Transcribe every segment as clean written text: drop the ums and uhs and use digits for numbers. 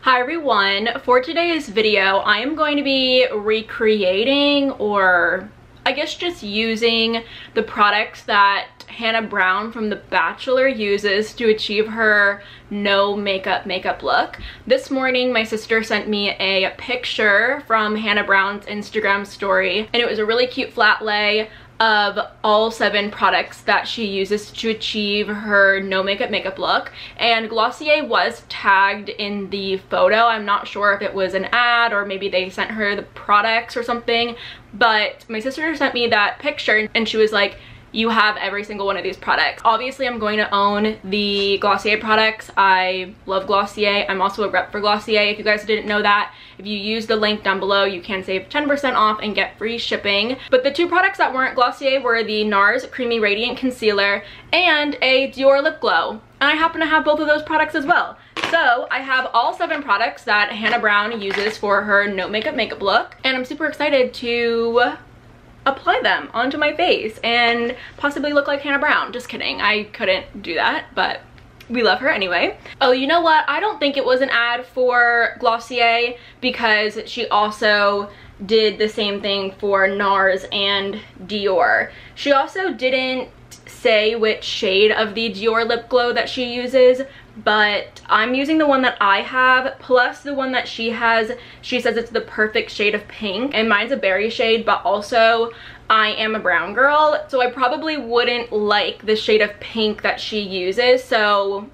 Hi everyone, for today's video I am going to be recreating, or I guess just using, the products that Hannah Brown from The Bachelor uses to achieve her no makeup look. This morning my sister sent me a picture from Hannah Brown's Instagram story, and it was a really cute flat lay of all 7 products that she uses to achieve her no makeup look, and Glossier was tagged in the photo. I'm not sure if it was an ad or maybe they sent her the products or something, but my sister sent me that picture and she was like, you have every single one of these products. Obviously I'm going to own the Glossier products. I love Glossier. I'm also a rep for Glossier, if you guys didn't know that. If you use the link down below, you can save 10% off and get free shipping. But the 2 products that weren't Glossier were the Nars Creamy Radiant Concealer and a Dior Lip Glow. And I happen to have both of those products as well. So I have all 7 products that Hannah Brown uses for her no makeup look, and I'm super excited to apply them onto my face and possibly look like Hannah Brown. Just kidding, I couldn't do that, but we love her anyway. Oh, you know what? I don't think it was an ad for Glossier because she also did the same thing for Nars and Dior. She also didn't say which shade of the Dior lip glow that she uses, but I'm using the one that I have plus the one that she has. She says it's the perfect shade of pink, and mine's a berry shade, but also I am a brown girl, so I probably wouldn't like the shade of pink that she uses, so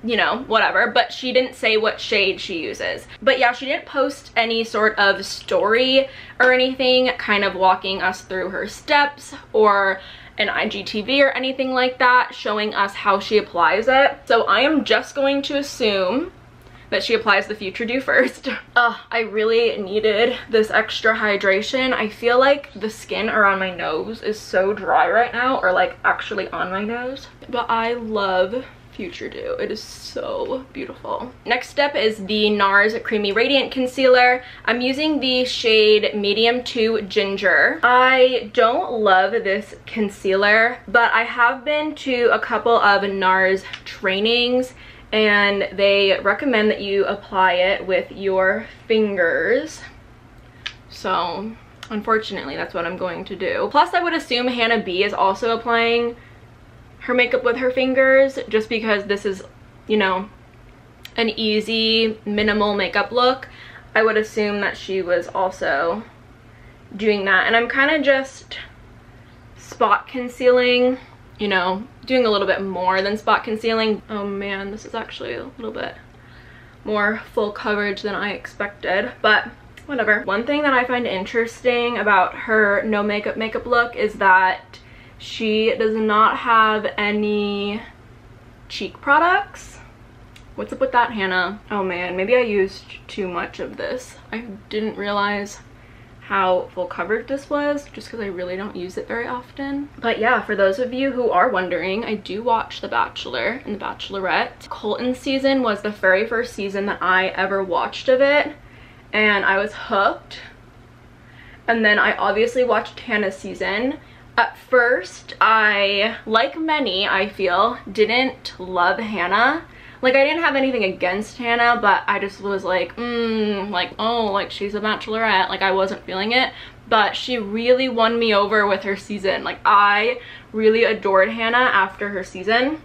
you know, whatever. But she didn't say what shade she uses. But yeah, she didn't post any sort of story or anything kind of walking us through her steps or an IGTV or anything like that showing us how she applies it. So I am just going to assume that she applies the Future Dew first. I really needed this extra hydration. I feel like the skin around my nose is so dry right now, or like actually on my nose. But I love Future Dew. It is so beautiful. Next step is the Nars Creamy Radiant Concealer. I'm using the shade Medium 2 Ginger. I don't love this concealer, but I have been to a couple of Nars trainings and they recommend that you apply it with your fingers. So unfortunately that's what I'm going to do. Plus I would assume Hannah B is also applying her makeup with her fingers, just because this is, you know, an easy minimal makeup look. I would assume that she was also doing that, and I'm kind of just spot concealing, you know, doing a little bit more than spot concealing. Oh man, this is actually a little bit more full coverage than I expected, but whatever. One thing that I find interesting about her no makeup look is that she does not have any cheek products. What's up with that, Hannah? Oh man, maybe I used too much of this. I didn't realize how full coverage this was just because I really don't use it very often. But yeah, for those of you who are wondering, I do watch The Bachelor and The Bachelorette. Colton's season was the very first season that I ever watched of it, and I was hooked. And then I obviously watched Hannah's season. At first, I, like many, I feel, didn't love Hannah. Like, I didn't have anything against Hannah, but I just was like, oh, like, she's a bachelorette. Like, I wasn't feeling it. But she really won me over with her season. Like, I really adored Hannah after her season.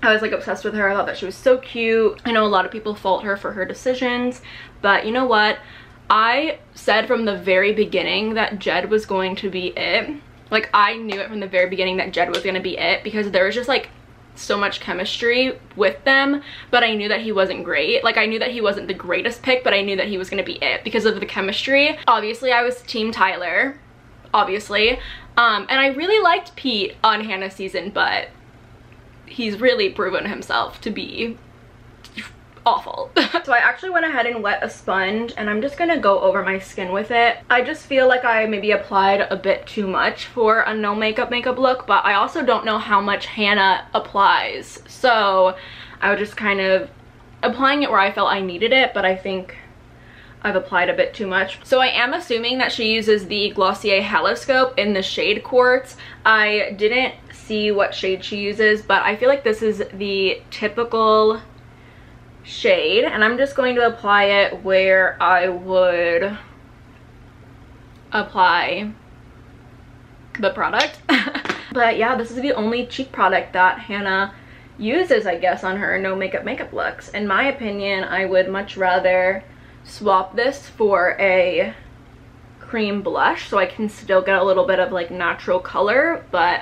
I was, like, obsessed with her. I thought that she was so cute. I know a lot of people fault her for her decisions, but you know what? I said from the very beginning that Jed was going to be it. Like, I knew it from the very beginning that Jed was gonna be it, because there was just like so much chemistry with them, but I knew that he wasn't great. Like, I knew that he wasn't the greatest pick, but I knew that he was gonna be it because of the chemistry. Obviously I was team Tyler, obviously, and I really liked Pete on Hannah's season, but he's really proven himself to be awful. So I actually went ahead and wet a sponge, and I'm just gonna go over my skin with it. I just feel like I maybe applied a bit too much for a no makeup look, but I also don't know how much Hannah applies, so I was just kind of applying it where I felt I needed it, but I think I've applied a bit too much. So I am assuming that she uses the Glossier Heloscope in the shade Quartz. I didn't see what shade she uses, but I feel like this is the typical shade, and I'm just going to apply it where I would apply the product. But yeah, this is the only cheek product that Hannah uses, I guess, on her no makeup looks. In my opinion, I would much rather swap this for a cream blush so I can still get a little bit of like natural color but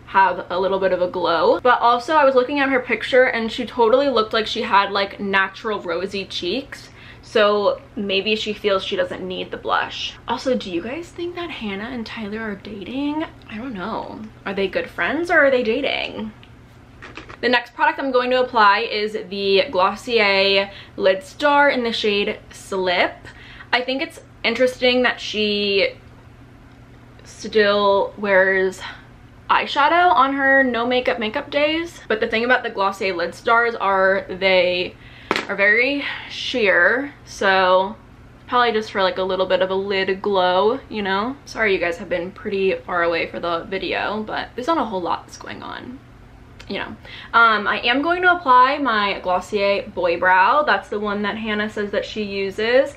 have a little bit of a glow. But also I was looking at her picture and she totally looked like she had like natural rosy cheeks, so maybe she feels she doesn't need the blush. Also, do you guys think that Hannah and Tyler are dating? I don't know. Are they good friends or are they dating? The next product I'm going to apply is the Glossier Lid Star in the shade Slip. I think it's interesting that she still wears eyeshadow on her no makeup days, but the thing about the Glossier Lid Stars are they are very sheer, so probably just for like a little bit of a lid glow, you know. Sorry you guys have been pretty far away for the video, but there's not a whole lot that's going on, you know. I am going to apply my Glossier Boy Brow. That's the one that Hannah says that she uses.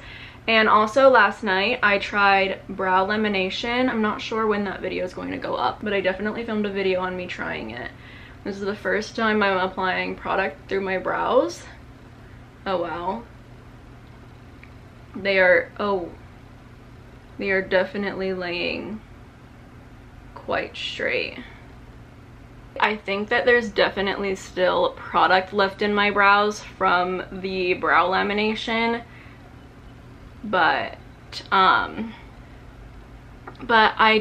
And also last night I tried brow lamination. I'm not sure when that video is going to go up, but I definitely filmed a video on me trying it. This is the first time I'm applying product through my brows. Oh wow. They are definitely laying quite straight. I think that there's definitely still product left in my brows from the brow lamination, but I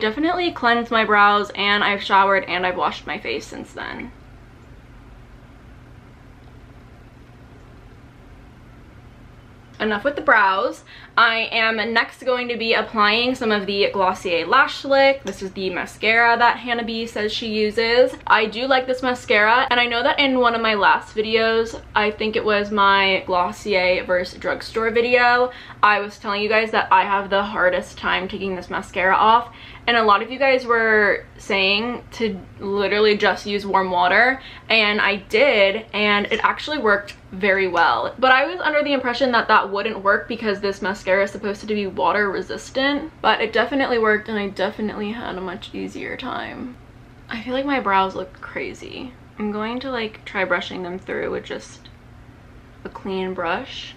definitely cleansed my brows and I've showered and I've washed my face since then. Enough with the brows. I am next going to be applying some of the Glossier Lash Lick. This is the mascara that Hannah B says she uses. I do like this mascara, and I know that in one of my last videos, I think it was my Glossier versus drugstore video, I was telling you guys that I have the hardest time taking this mascara off, and a lot of you guys were saying to literally just use warm water, and I did, and it actually worked very well. But I was under the impression that that wouldn't work because this mascara is supposed to be water resistant, but it definitely worked and I definitely had a much easier time. I feel like my brows look crazy. I'm going to like try brushing them through with just a clean brush.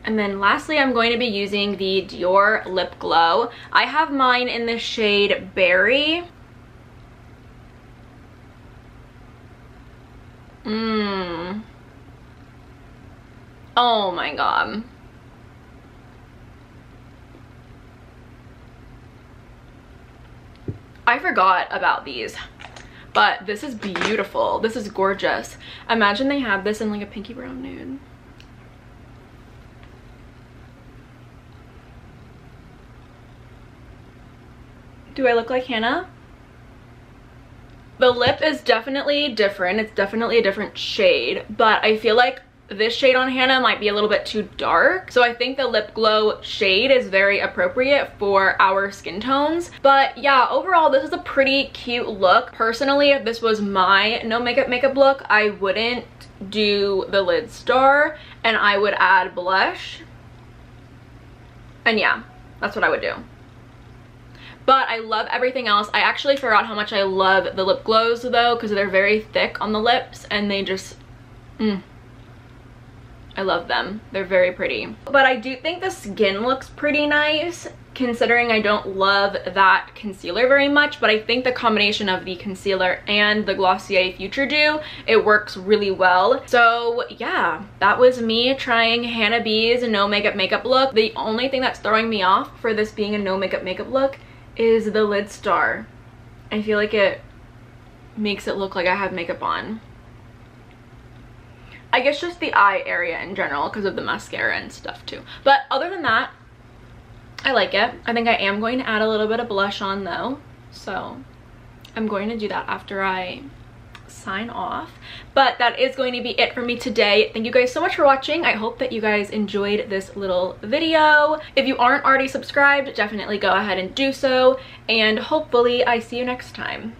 And then lastly, I'm going to be using the Dior Lip Glow. I have mine in the shade Berry. Oh my god. I forgot about these, but this is beautiful. This is gorgeous. Imagine they had this in like a pinky brown nude. Do I look like Hannah? The lip is definitely different. It's definitely a different shade, but I feel like this shade on Hannah might be a little bit too dark. So I think the lip glow shade is very appropriate for our skin tones. But yeah, overall, this is a pretty cute look. Personally, if this was my no makeup look, I wouldn't do the lid star and I would add blush. And yeah, that's what I would do. But I love everything else. I actually forgot how much I love the lip glows though, because they're very thick on the lips and they just, I love them. They're very pretty. But I do think the skin looks pretty nice, considering I don't love that concealer very much, but I think the combination of the concealer and the Glossier Future Dew, it works really well. So yeah, that was me trying Hannah B's no makeup look. The only thing that's throwing me off for this being a no makeup look is the lid star. I feel like it makes it look like I have makeup on. I guess just the eye area in general because of the mascara and stuff too. But other than that, I like it. I think I am going to add a little bit of blush on though. So I'm going to do that after I sign off. But that is going to be it for me today. Thank you guys so much for watching. I hope that you guys enjoyed this little video. If you aren't already subscribed, definitely go ahead and do so, and hopefully I see you next time.